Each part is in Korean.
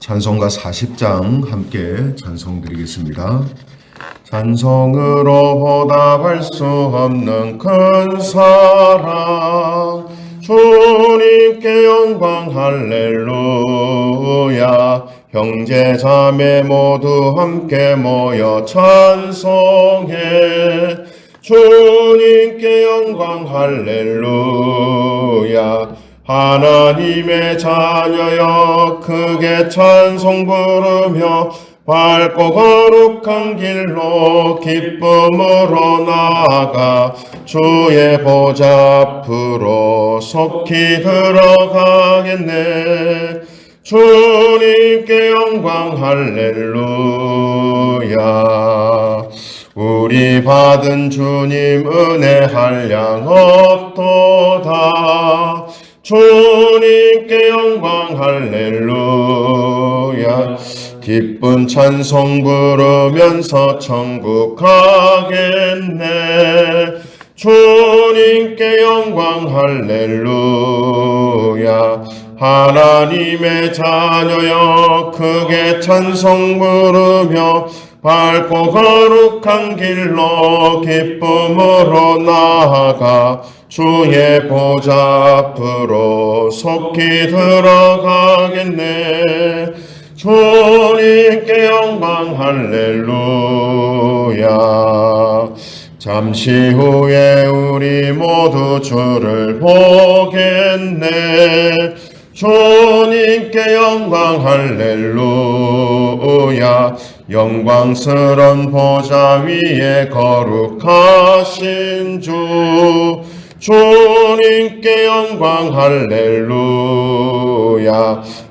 찬송가 40장 함께 찬송드리겠습니다. 찬송으로 보답할 수 없는 큰 사랑, 주님께 영광 할렐루야. 형제 자매 모두 함께 모여 찬송해. 주님께 영광 할렐루야. 하나님의 자녀여 크게 찬송 부르며 밝고 거룩한 길로 기쁨으로 나아가 주의 보좌 앞으로 속히 들어가겠네. 주님께 영광 할렐루야. 우리 받은 주님 은혜 한량 없도다. 주님께 영광 할렐루야. 기쁜 찬송 부르면서 천국 가겠네. 주님께 영광 할렐루야. 하나님의 자녀여 크게 찬송 부르며 밝고 거룩한 길로 기쁨으로 나아가 주의 보좌 앞으로 속히 들어가겠네. 주님께 영광 할렐루야. 잠시 후에 우리 모두 주를 보겠네. 주님께 영광 할렐루야. 영광스런 보좌 위에 거룩하신 주, 주님께 영광 할렐루야.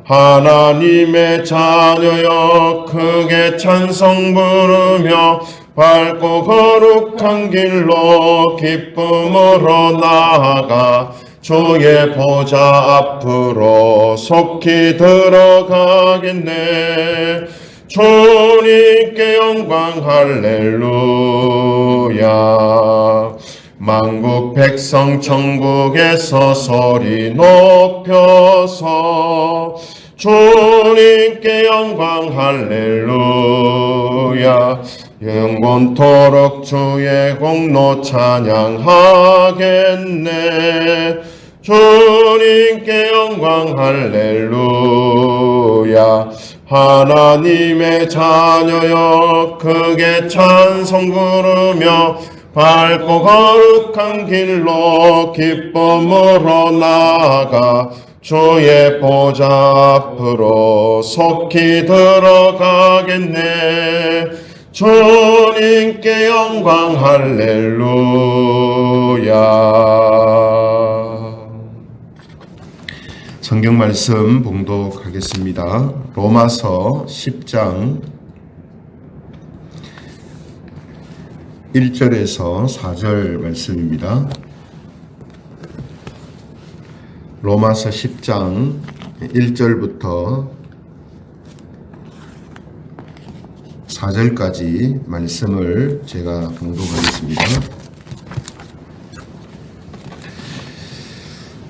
하나님의 자녀여 크게 찬송 부르며 밝고 거룩한 길로 기쁨으로 나아가 주의 보좌 앞으로 속히 들어가겠네. 주님께 영광 할렐루야. 만국 백성 천국에서 소리 높여서 주님께 영광 할렐루야. 영원토록 주의 공로 찬양하겠네. 주님께 영광 할렐루야. 하나님의 자녀여 크게 찬송 부르며 밝고 거룩한 길로 기쁨으로 나아가 주의 보좌 앞으로 속히 들어가겠네. 주님께 영광 할렐루야. 성경 말씀 봉독하겠습니다. 로마서 10장 1절에서 4절 말씀입니다. 로마서 10장 1절부터 4절까지 말씀을 제가 봉독하겠습니다.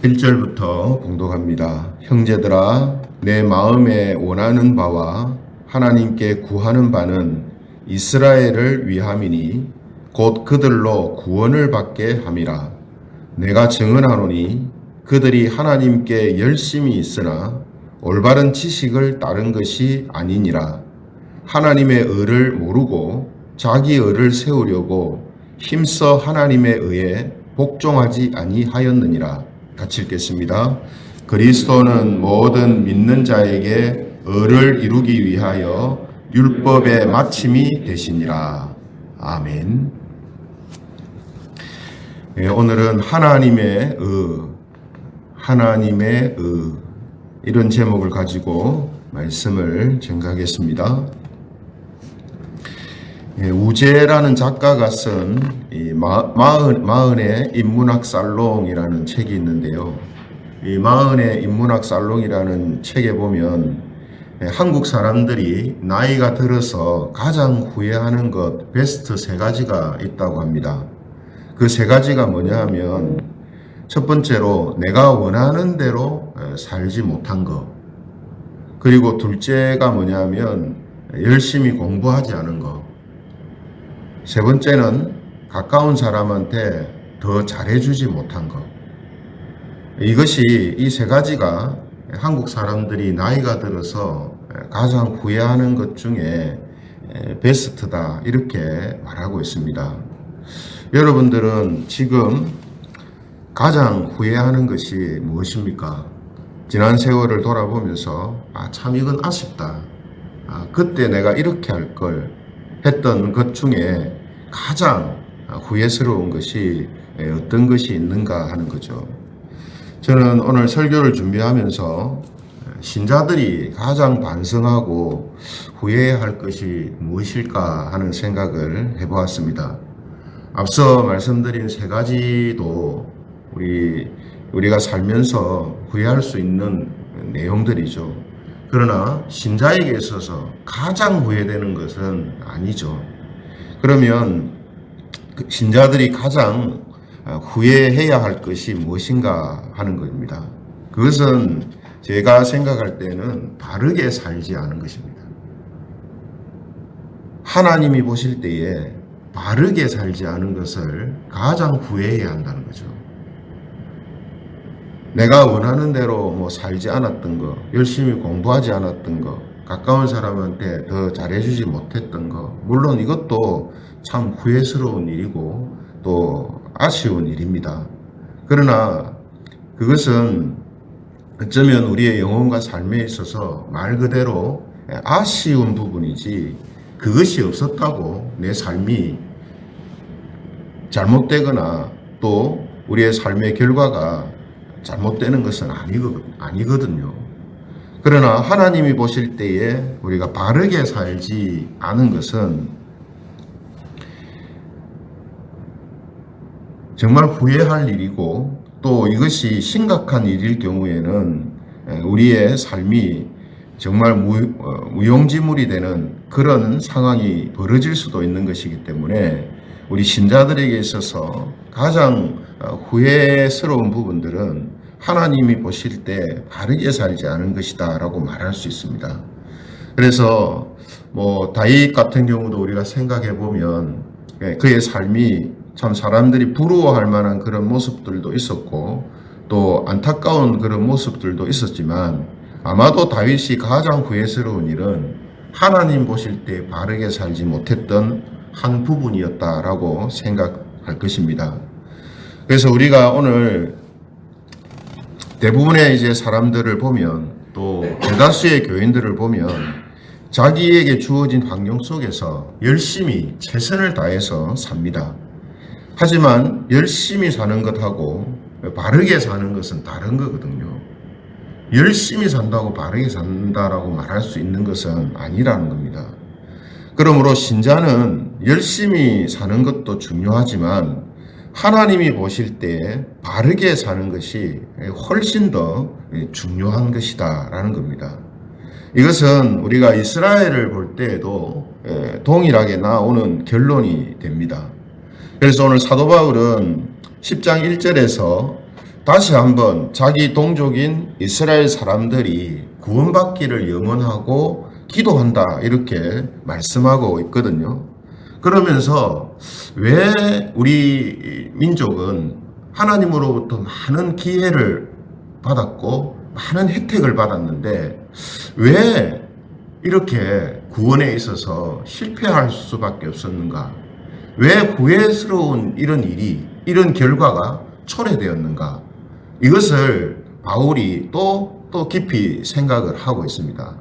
1절부터 봉독합니다. 형제들아, 내 마음에 원하는 바와 하나님께 구하는 바는 이스라엘을 위함이니 곧 그들로 구원을 받게 함이라. 내가 증언하노니 그들이 하나님께 열심히 있으나 올바른 지식을 따른 것이 아니니라. 하나님의 의를 모르고 자기 의를 세우려고 힘써 하나님의 의에 복종하지 아니하였느니라. 같이 읽겠습니다. 그리스도는 모든 믿는 자에게 의를 이루기 위하여 율법의 마침이 되시니라. 아멘. 오늘은 하나님의 이런 제목을 가지고 말씀을 전가하겠습니다. 우제라는 작가가 쓴 마흔의 인문학 살롱이라는 책이 있는데요. 이 마흔의 인문학 살롱이라는 책에 보면 한국 사람들이 나이가 들어서 가장 후회하는 것 베스트 3가지가 있다고 합니다. 그 3가지가 뭐냐 하면 첫 번째로 내가 원하는 대로 살지 못한 것. 그리고 둘째가 뭐냐면 열심히 공부하지 않은 거. 세 번째는 가까운 사람한테 더 잘해주지 못한 거. 이것이 이 세 가지가 한국 사람들이 나이가 들어서 가장 후회하는 것 중에 베스트다 이렇게 말하고 있습니다. 여러분들은 지금 가장 후회하는 것이 무엇입니까? 지난 세월을 돌아보면서 참 이건 아쉽다. 그때 내가 이렇게 할 걸 했던 것 중에 가장 후회스러운 것이 어떤 것이 있는가 하는 거죠. 저는 오늘 설교를 준비하면서 신자들이 가장 반성하고 후회해야 할 것이 무엇일까 하는 생각을 해보았습니다. 앞서 말씀드린 세 가지도 우리가 살면서 후회할 수 있는 내용들이죠. 그러나 신자에게 있어서 가장 후회되는 것은 아니죠. 그러면 신자들이 가장 후회해야 할 것이 무엇인가 하는 것입니다. 그것은 제가 생각할 때는 바르게 살지 않은 것입니다. 하나님이 보실 때에 바르게 살지 않은 것을 가장 후회해야 한다는 거죠. 내가 원하는 대로 살지 않았던 거, 열심히 공부하지 않았던 거, 가까운 사람한테 더 잘해주지 못했던 거, 물론 이것도 참 후회스러운 일이고 또 아쉬운 일입니다. 그러나 그것은 어쩌면 우리의 영혼과 삶에 있어서 말 그대로 아쉬운 부분이지 그것이 없었다고 내 삶이 잘못되거나 또 우리의 삶의 결과가 잘못되는 것은 아니거든요. 그러나 하나님이 보실 때에 우리가 바르게 살지 않은 것은 정말 후회할 일이고 또 이것이 심각한 일일 경우에는 우리의 삶이 정말 무용지물이 되는 그런 상황이 벌어질 수도 있는 것이기 때문에 우리 신자들에게 있어서 가장 후회스러운 부분들은 하나님이 보실 때 바르게 살지 않은 것이다 라고 말할 수 있습니다. 그래서 다윗 같은 경우도 우리가 생각해 보면 그의 삶이 참 사람들이 부러워할 만한 그런 모습들도 있었고 또 안타까운 그런 모습들도 있었지만 아마도 다윗이 가장 후회스러운 일은 하나님 보실 때 바르게 살지 못했던 한 부분이었다라고 생각할 것입니다. 그래서 우리가 오늘 대부분의 이제 사람들을 보면 또 대다수의 교인들을 보면 자기에게 주어진 환경 속에서 열심히 최선을 다해서 삽니다. 하지만 열심히 사는 것하고 바르게 사는 것은 다른 거거든요. 열심히 산다고 바르게 산다라고 말할 수 있는 것은 아니라는 겁니다. 그러므로 신자는 열심히 사는 것도 중요하지만 하나님이 보실 때 바르게 사는 것이 훨씬 더 중요한 것이다 라는 겁니다. 이것은 우리가 이스라엘을 볼 때에도 동일하게 나오는 결론이 됩니다. 그래서 오늘 사도 바울은 10장 1절에서 다시 한번 자기 동족인 이스라엘 사람들이 구원받기를 염원하고 기도한다 이렇게 말씀하고 있거든요. 그러면서 왜 우리 민족은 하나님으로부터 많은 기회를 받았고 많은 혜택을 받았는데 왜 이렇게 구원에 있어서 실패할 수밖에 없었는가? 왜 후회스러운 이런 일이, 이런 결과가 초래되었는가? 이것을 바울이 또 깊이 생각을 하고 있습니다.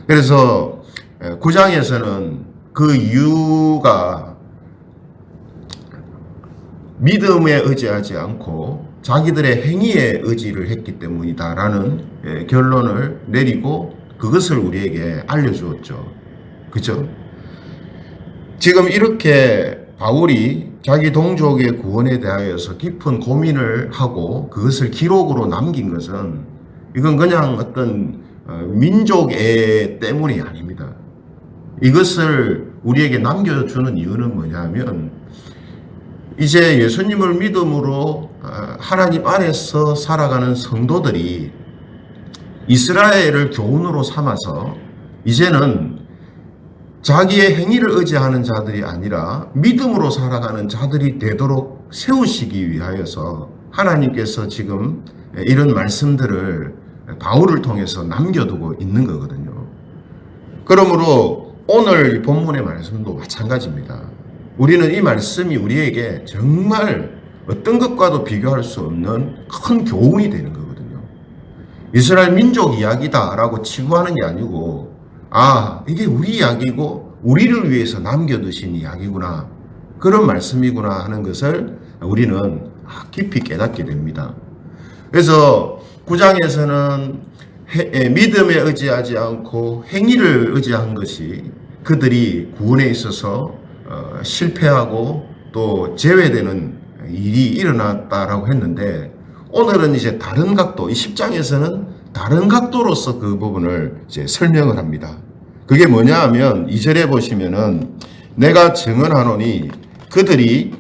그래서 9장에서는 그 이유가 믿음에 의지하지 않고 자기들의 행위에 의지를 했기 때문이다라는 결론을 내리고 그것을 우리에게 알려주었죠. 그죠? 지금 이렇게 바울이 자기 동족의 구원에 대하여서 깊은 고민을 하고 그것을 기록으로 남긴 것은 이건 그냥 어떤 민족애 때문이 아닙니다. 이것을 우리에게 남겨주는 이유는 뭐냐면 이제 예수님을 믿음으로 하나님 안에서 살아가는 성도들이 이스라엘을 교훈으로 삼아서 이제는 자기의 행위를 의지하는 자들이 아니라 믿음으로 살아가는 자들이 되도록 세우시기 위하여서 하나님께서 지금 이런 말씀들을 바울을 통해서 남겨두고 있는 거거든요. 그러므로 오늘 본문의 말씀도 마찬가지입니다. 우리는 이 말씀이 우리에게 정말 어떤 것과도 비교할 수 없는 큰 교훈이 되는 거거든요. 이스라엘 민족 이야기다라고 치부하는 게 아니고, 아, 이게 우리 이야기고 우리를 위해서 남겨두신 이야기구나, 그런 말씀이구나 하는 것을 우리는 깊이 깨닫게 됩니다. 그래서 9장에서는 믿음에 의지하지 않고 행위를 의지한 것이 그들이 구원에 있어서 실패하고 또 제외되는 일이 일어났다라고 했는데, 오늘은 이제 다른 각도, 이 10장에서는 다른 각도로서 그 부분을 이제 설명을 합니다. 그게 뭐냐 하면 2절에 보시면은 내가 증언하노니 그들이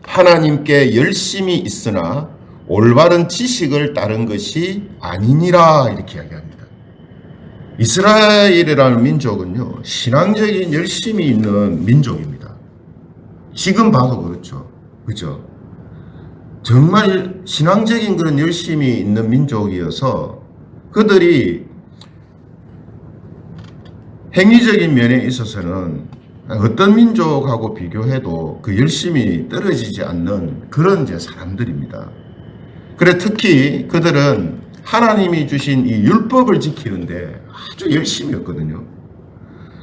하나님께 열심히 있으나 올바른 지식을 따른 것이 아니니라, 이렇게 이야기합니다. 이스라엘이라는 민족은요, 신앙적인 열심이 있는 민족입니다. 지금 봐도 그렇죠. 그죠? 정말 신앙적인 그런 열심이 있는 민족이어서 그들이 행위적인 면에 있어서는 어떤 민족하고 비교해도 그 열심이 떨어지지 않는 그런 이제 사람들입니다. 그래, 특히 그들은 하나님이 주신 이 율법을 지키는데 아주 열심이었거든요.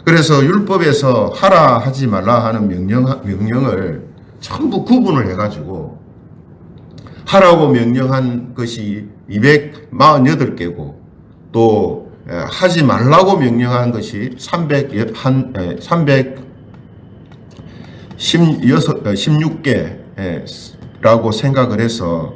그래서 율법에서 하라 하지 말라 하는 명령을 전부 구분을 해가지고 하라고 명령한 것이 248개고 또 하지 말라고 명령한 것이 316개라고 생각을 해서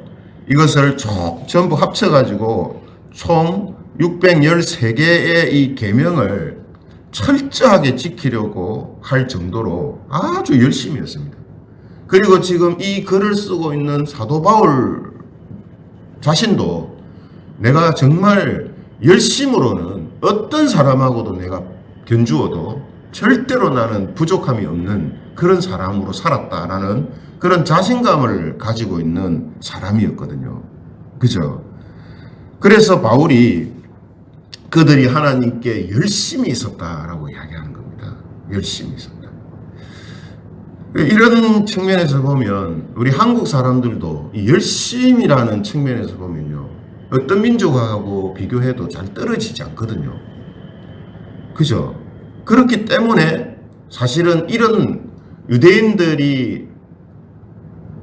이것을 전부 합쳐가지고 총 613개의 이 계명을 철저하게 지키려고 할 정도로 아주 열심히 했습니다. 그리고 지금 이 글을 쓰고 있는 사도 바울 자신도 내가 정말 열심으로는 어떤 사람하고도 내가 견주어도 절대로 나는 부족함이 없는 그런 사람으로 살았다라는 그런 자신감을 가지고 있는 사람이었거든요. 그죠? 그래서 바울이 그들이 하나님께 열심히 있었다라고 이야기하는 겁니다. 열심히 있었다. 이런 측면에서 보면 우리 한국 사람들도 이 열심이라는 측면에서 보면요, 어떤 민족하고 비교해도 잘 떨어지지 않거든요. 그죠? 그렇기 때문에 사실은 이런 유대인들이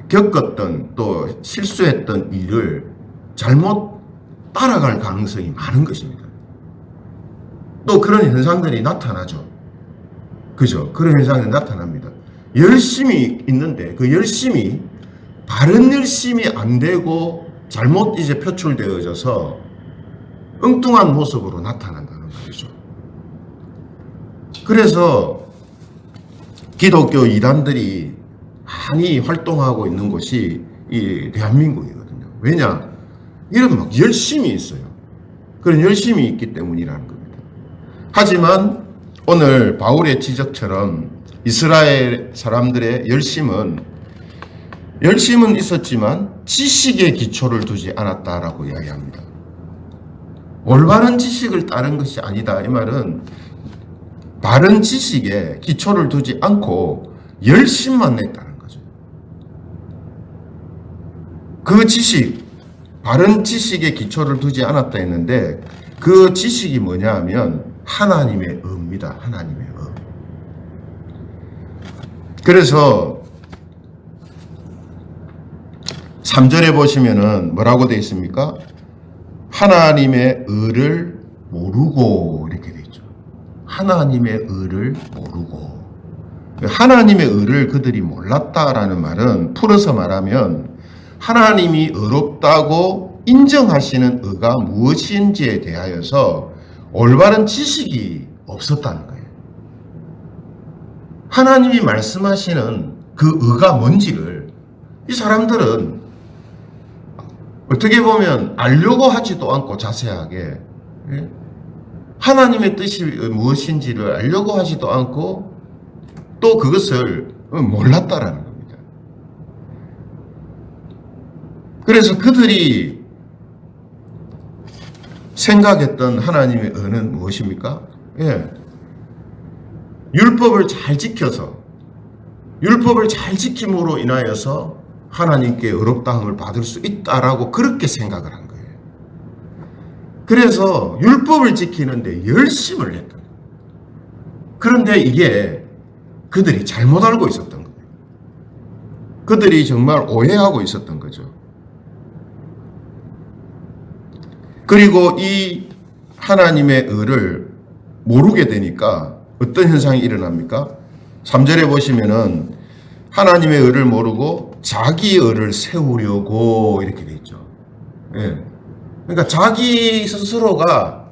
겪었던 또 실수했던 일을 잘못 따라갈 가능성이 많은 것입니다. 또 그런 현상들이 나타나죠. 그죠? 그런 현상이 나타납니다. 열심히 있는데 그 열심이 바른 열심이 안 되고 잘못 이제 표출되어져서 엉뚱한 모습으로 나타난다는 말이죠. 그래서 기독교 이단들이 많이 활동하고 있는 곳이 이 대한민국이거든요. 왜냐? 이런 막 열심이 있어요. 그런 열심이 있기 때문이라는 겁니다. 하지만 오늘 바울의 지적처럼 이스라엘 사람들의 열심은 있었지만 지식에 기초를 두지 않았다라고 이야기합니다. 올바른 지식을 따른 것이 아니다. 이 말은 바른 지식에 기초를 두지 않고 열심만 냈다는 거죠. 그 지식, 바른 지식에 기초를 두지 않았다 했는데 그 지식이 뭐냐 하면 하나님의 의입니다. 하나님의 의. 그래서 3절에 보시면은 뭐라고 되어 있습니까? 하나님의 의를 모르고 이렇게 되어 있죠. 하나님의 의를 모르고. 하나님의 의를 그들이 몰랐다라는 말은 풀어서 말하면 하나님이 의롭다고 인정하시는 의가 무엇인지에 대하여서 올바른 지식이 없었다는 거예요. 하나님이 말씀하시는 그 의가 뭔지를 이 사람들은 어떻게 보면 알려고 하지도 않고 자세하게 예? 하나님의 뜻이 무엇인지를 알려고 하지도 않고 또 그것을 몰랐다라는 겁니다. 그래서 그들이 생각했던 하나님의 의는 무엇입니까? 예. 율법을 잘 지켜서 율법을 잘 지킴으로 인하여서 하나님께 의롭다함을 받을 수 있다라고 그렇게 생각을 한 거예요. 그래서 율법을 지키는데 열심을 냈던 거예요. 그런데 이게 그들이 잘못 알고 있었던 거예요. 그들이 정말 오해하고 있었던 거죠. 그리고 이 하나님의 의를 모르게 되니까 어떤 현상이 일어납니까? 3절에 보시면은 하나님의 의를 모르고 자기 의를 세우려고 이렇게 돼 있죠. 예. 그러니까 자기 스스로가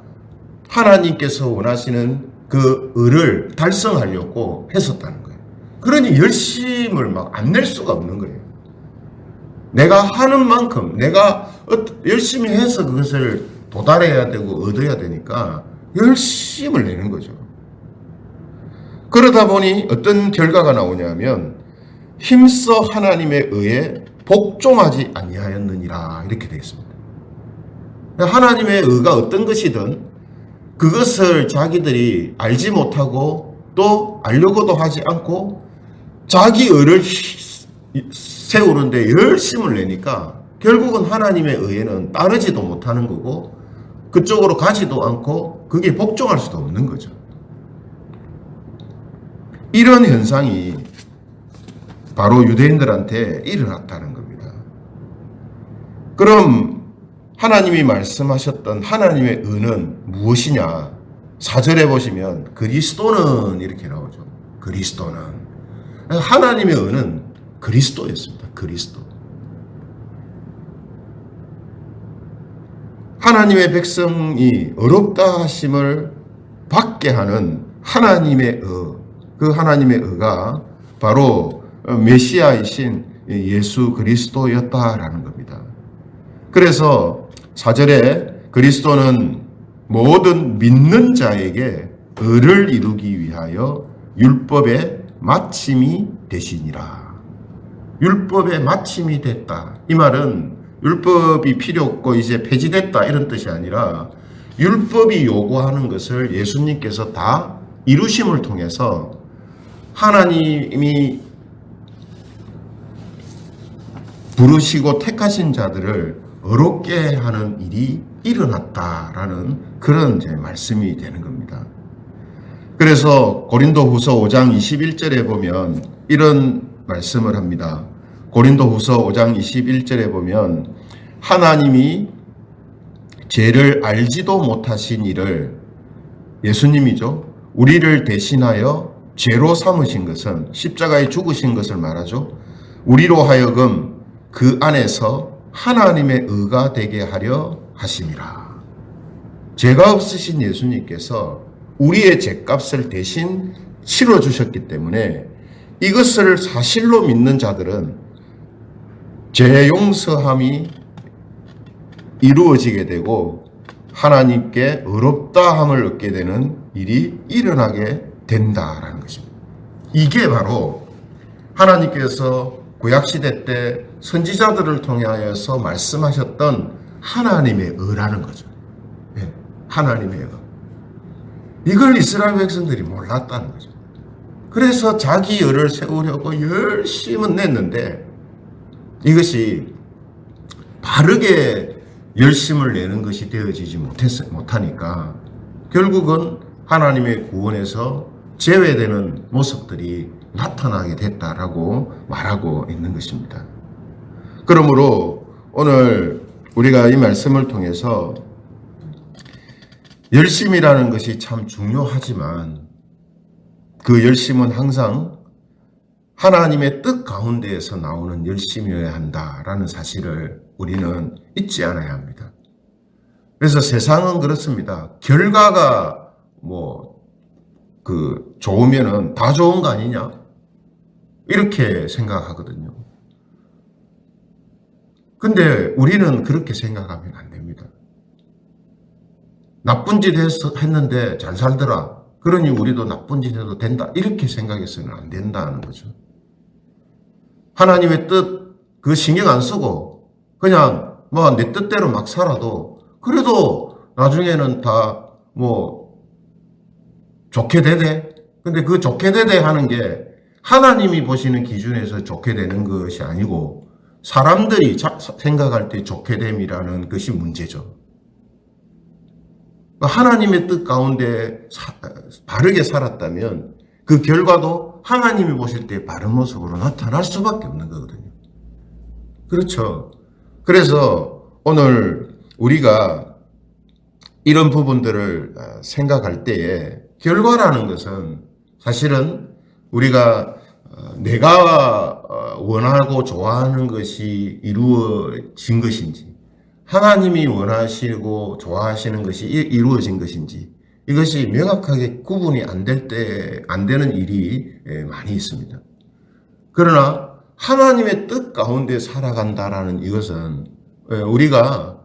하나님께서 원하시는 그 의를 달성하려고 했었다는 거예요. 그러니 열심을 막 안 낼 수가 없는 거예요. 내가 하는 만큼 내가 열심히 해서 그것을 도달해야 되고 얻어야 되니까 열심을 내는 거죠. 그러다 보니 어떤 결과가 나오냐면 힘써 하나님의 의에 복종하지 아니하였느니라 이렇게 되어 있습니다. 하나님의 의가 어떤 것이든 그것을 자기들이 알지 못하고 또 알려고도 하지 않고 자기 의를 세우는데 열심을 내니까 결국은 하나님의 의에는 따르지도 못하는 거고 그쪽으로 가지도 않고 그게 복종할 수도 없는 거죠. 이런 현상이 바로 유대인들한테 일어났다는 겁니다. 그럼 하나님이 말씀하셨던 하나님의 의는 무엇이냐? 4절에 보시면 그리스도는 이렇게 나오죠. 그리스도는. 하나님의 의는 그리스도였습니다. 그리스도. 하나님의 백성이 의롭다 하심을 받게 하는 하나님의 의, 그 하나님의 의가 바로 메시아이신 예수 그리스도였다라는 겁니다. 그래서 4절에 그리스도는 모든 믿는 자에게 의를 이루기 위하여 율법의 마침이 되시니라. 율법의 마침이 됐다. 이 말은 율법이 필요 없고 이제 폐지됐다 이런 뜻이 아니라 율법이 요구하는 것을 예수님께서 다 이루심을 통해서 하나님이 부르시고 택하신 자들을 의롭게 하는 일이 일어났다라는 그런 이제 말씀이 되는 겁니다. 그래서 고린도후서 5장 21절에 보면 이런 말씀을 합니다. 고린도후서 5장 21절에 보면 하나님이 죄를 알지도 못하신 이를 예수님이죠. 우리를 대신하여 죄로 삼으신 것은 십자가에 죽으신 것을 말하죠. 우리로 하여금 그 안에서 하나님의 의가 되게 하려 하심이라. 죄가 없으신 예수님께서 우리의 죄값을 대신 치러주셨기 때문에 이것을 사실로 믿는 자들은 죄 용서함이 이루어지게 되고 하나님께 의롭다함을 얻게 되는 일이 일어나게 된다라는 것입니다. 이게 바로 하나님께서 구약시대 때 선지자들을 통하여서 말씀하셨던 하나님의 의라는 거죠. 네, 하나님의 의. 이걸 이스라엘 백성들이 몰랐다는 거죠. 그래서 자기 의를 세우려고 열심은 냈는데 이것이 바르게 열심을 내는 것이 되어지지 못하니까 결국은 하나님의 구원에서 제외되는 모습들이 나타나게 됐다라고 말하고 있는 것입니다. 그러므로 오늘 우리가 이 말씀을 통해서 열심이라는 것이 참 중요하지만 그 열심은 항상 하나님의 뜻 가운데에서 나오는 열심이어야 한다라는 사실을 우리는 잊지 않아야 합니다. 그래서 세상은 그렇습니다. 결과가 좋으면은 다 좋은 거 아니냐? 이렇게 생각하거든요. 근데 우리는 그렇게 생각하면 안 됩니다. 나쁜 짓 했는데 잘 살더라. 그러니 우리도 나쁜 짓 해도 된다. 이렇게 생각해서는 안 된다는 거죠. 하나님의 뜻 그 신경 안 쓰고 그냥 뭐 내 뜻대로 막 살아도 그래도 나중에는 다 뭐 좋게 되대. 근데 그 좋게 되대 하는 게 하나님이 보시는 기준에서 좋게 되는 것이 아니고 사람들이 생각할 때 좋게 됨이라는 것이 문제죠. 하나님의 뜻 가운데 바르게 살았다면 그 결과도 하나님이 보실 때 바른 모습으로 나타날 수밖에 없는 거거든요. 그렇죠. 그래서 오늘 우리가 이런 부분들을 생각할 때에 결과라는 것은 사실은 우리가 내가 원하고 좋아하는 것이 이루어진 것인지 하나님이 원하시고 좋아하시는 것이 이루어진 것인지 이것이 명확하게 구분이 안 되는 일이 많이 있습니다. 그러나 하나님의 뜻 가운데 살아간다라는 이것은 우리가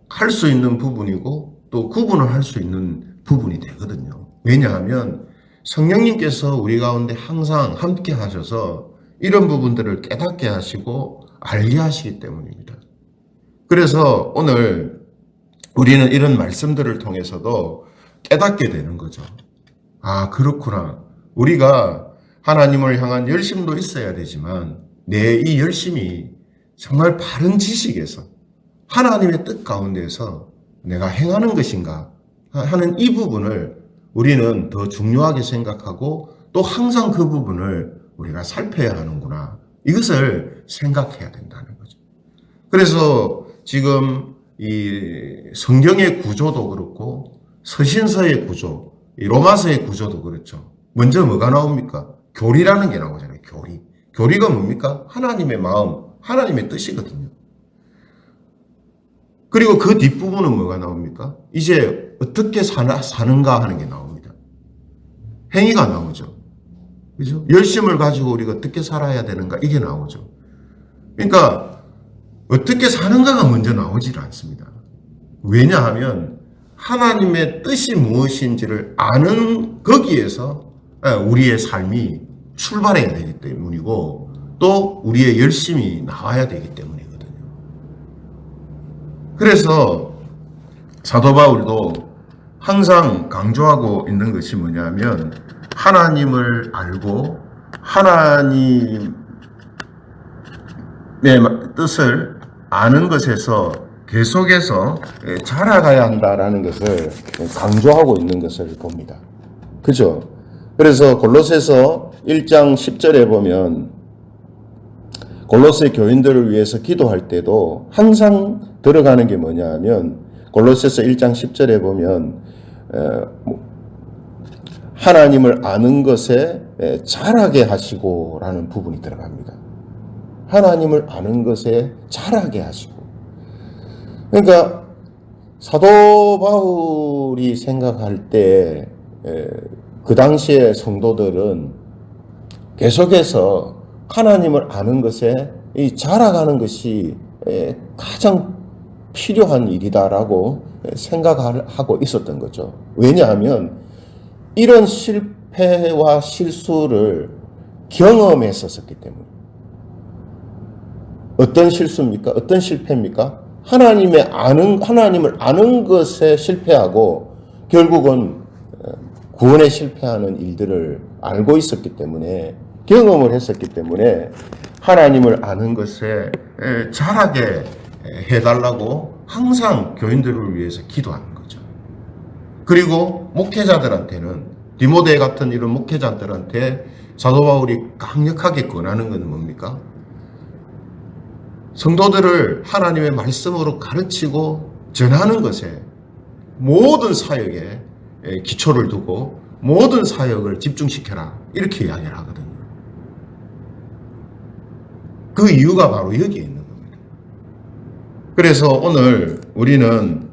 할 수 있는 부분이고 또 구분을 할 수 있는 부분이 되거든요. 왜냐하면 성령님께서 우리 가운데 항상 함께 하셔서 이런 부분들을 깨닫게 하시고 알게 하시기 때문입니다. 그래서 오늘 우리는 이런 말씀들을 통해서도 깨닫게 되는 거죠. 아, 그렇구나. 우리가 하나님을 향한 열심도 있어야 되지만 내 이 열심이 정말 바른 지식에서 하나님의 뜻 가운데서 내가 행하는 것인가 하는 이 부분을 우리는 더 중요하게 생각하고 또 항상 그 부분을 우리가 살펴야 하는구나. 이것을 생각해야 된다는 거죠. 그래서 지금 이 성경의 구조도 그렇고 서신서의 구조, 이 로마서의 구조도 그렇죠. 먼저 뭐가 나옵니까? 교리라는 게 나오잖아요. 교리. 교리가 뭡니까? 하나님의 마음, 하나님의 뜻이거든요. 그리고 그 뒷부분은 뭐가 나옵니까? 이제 어떻게 사는가 하는 게 나옵니다. 행위가 나오죠. 그죠? 열심을 가지고 우리가 어떻게 살아야 되는가 이게 나오죠. 그러니까 어떻게 사는가가 먼저 나오질 않습니다. 왜냐하면 하나님의 뜻이 무엇인지를 아는 거기에서 우리의 삶이 출발해야 되기 때문이고 또 우리의 열심이 나와야 되기 때문이거든요. 그래서 사도 바울도 항상 강조하고 있는 것이 뭐냐면 하나님을 알고 하나님의 뜻을 아는 것에서 계속해서 자라가야 한다라는 것을 강조하고 있는 것을 봅니다. 그죠? 그래서 골로새서 1장 10절에 보면 골로새 교인들을 위해서 기도할 때도 항상 들어가는 게 뭐냐 하면 골로새서 1장 10절에 보면 하나님을 아는 것에 자라게 하시고 라는 부분이 들어갑니다. 하나님을 아는 것에 자라게 하시고. 그러니까 사도 바울이 생각할 때 그 당시의 성도들은 계속해서 하나님을 아는 것에 자라가는 것이 가장 필요한 일이다라고 생각하고 있었던 거죠. 왜냐하면 이런 실패와 실수를 경험했었기 때문에. 어떤 실수입니까? 어떤 실패입니까? 하나님을 아는 것에 실패하고 결국은 구원에 실패하는 일들을 알고 있었기 때문에 경험을 했었기 때문에 하나님을 아는 것에 자라게 해달라고 항상 교인들을 위해서 기도하는 거죠. 그리고 목회자들한테는 디모데 같은 이런 목회자들한테 사도 바울이 강력하게 권하는 것은 뭡니까? 성도들을 하나님의 말씀으로 가르치고 전하는 것에 모든 사역에 기초를 두고 모든 사역을 집중시켜라 이렇게 이야기를 하거든요. 그 이유가 바로 여기에 있는 겁니다. 그래서 오늘 우리는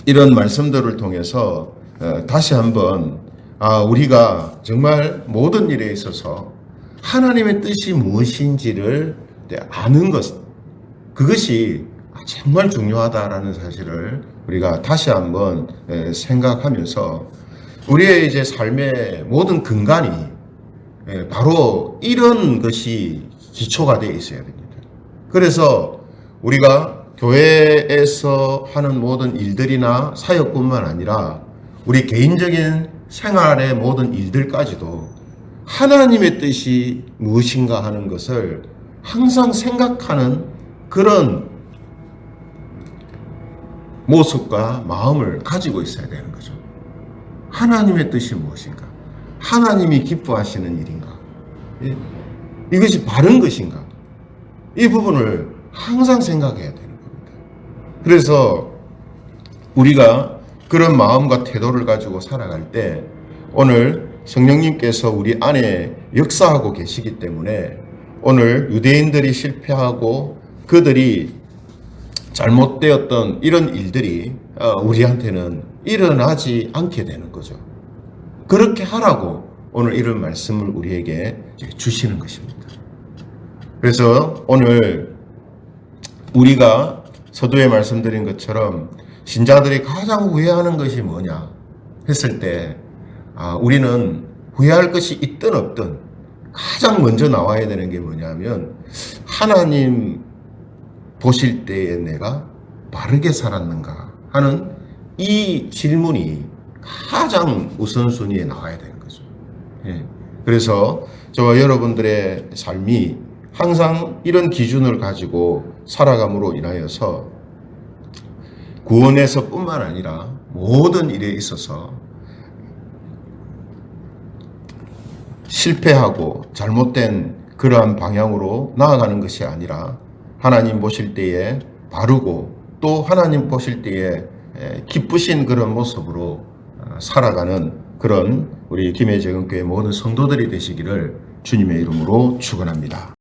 이런 말씀들을 통해서 다시 한번 우리가 정말 모든 일에 있어서 하나님의 뜻이 무엇인지를 아는 것, 그것이 정말 중요하다라는 사실을 우리가 다시 한번 생각하면서 우리의 이제 삶의 모든 근간이 바로 이런 것이 기초가 되어 있어야 됩니다. 그래서 우리가 교회에서 하는 모든 일들이나 사역뿐만 아니라 우리 개인적인 생활의 모든 일들까지도 하나님의 뜻이 무엇인가 하는 것을 항상 생각하는 그런 모습과 마음을 가지고 있어야 되는 거죠. 하나님의 뜻이 무엇인가? 하나님이 기뻐하시는 일인가? 이것이 바른 것인가? 이 부분을 항상 생각해야 되는 겁니다. 그래서 우리가 그런 마음과 태도를 가지고 살아갈 때 오늘 성령님께서 우리 안에 역사하고 계시기 때문에 오늘 유대인들이 실패하고 그들이 잘못되었던 이런 일들이 우리한테는 일어나지 않게 되는 거죠. 그렇게 하라고 오늘 이런 말씀을 우리에게 주시는 것입니다. 그래서 오늘 우리가 서두에 말씀드린 것처럼 신자들이 가장 후회하는 것이 뭐냐 했을 때 우리는 후회할 것이 있든 없든 가장 먼저 나와야 되는 게 뭐냐면 하나님 보실 때에 내가 바르게 살았는가 하는 이 질문이 가장 우선순위에 나와야 되는 거죠. 그래서 저와 여러분들의 삶이 항상 이런 기준을 가지고 살아감으로 인하여서 구원에서 뿐만 아니라 모든 일에 있어서 실패하고 잘못된 그러한 방향으로 나아가는 것이 아니라 하나님 보실 때에 바르고 또 하나님 보실 때에 기쁘신 그런 모습으로 살아가는 그런 우리 김해재건교회 모든 성도들이 되시기를 주님의 이름으로 축원합니다.